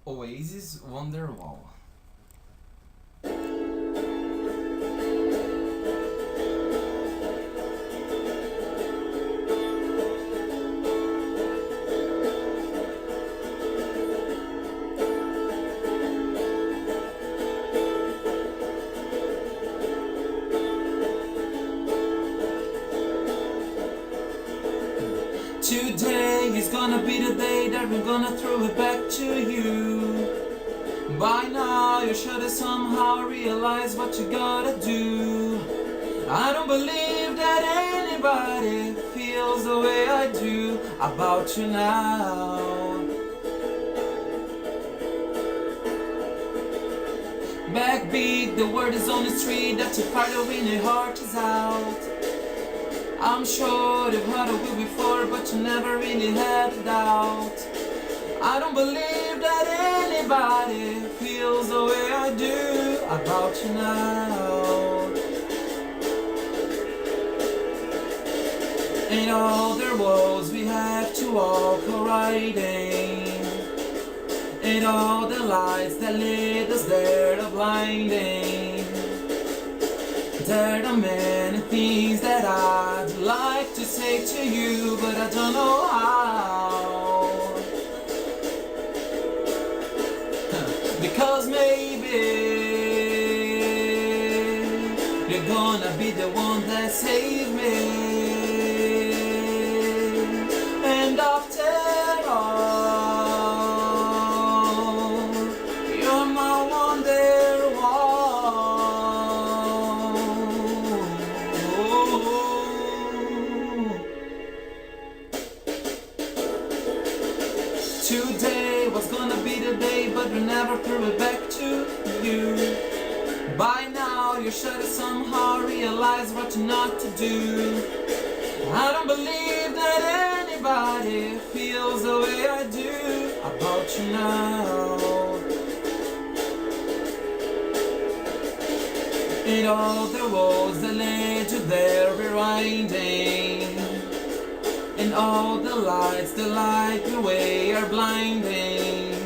Oasis Wonderwall. Today is gonna be the day that we're gonna throw it back to you. By now you should have somehow realized what you gotta do. I don't believe that anybody feels the way I do about you now. Backbeat, the word is on the street that your fighter when your heart is out. I'm sure you've heard of it before, but you never really had a doubt. I don't believe that anybody feels the way I do about you now. In all the roads we have to walk a riding, in all the lights that lead us there are blinding. There are many things that I'd like to say to you, but I don't know how. Because maybe you're gonna be the one that saved me. And after all, you're my wonderwall. Today was gonna be the day, but we never threw it back to you. By now you should have somehow realized what not to do. I don't believe that anybody feels the way I do about you now. In all the roads that led you there we're winding, and all the lights that light the way are blinding.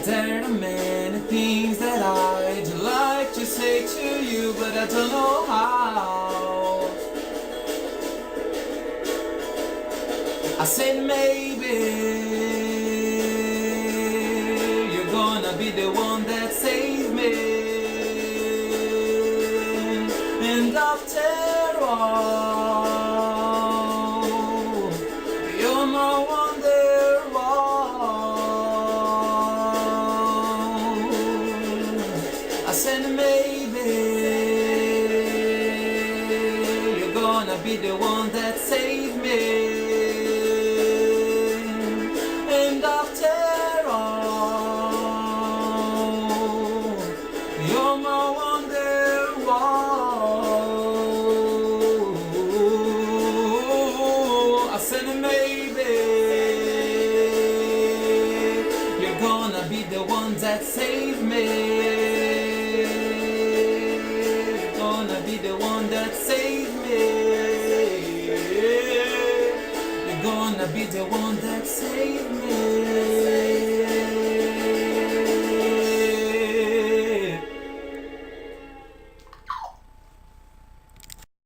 There are many things that I'd like to say to you, but I don't know how. I said maybe you're gonna be the one that saves me. And after all, you're my wonderwall. I said maybe you're gonna be the one that saved me. And after all, you're my wonderwall. I said maybe you're gonna be the one that saved me. You're gonna be the one that saved me. You're gonna be the one that saved me.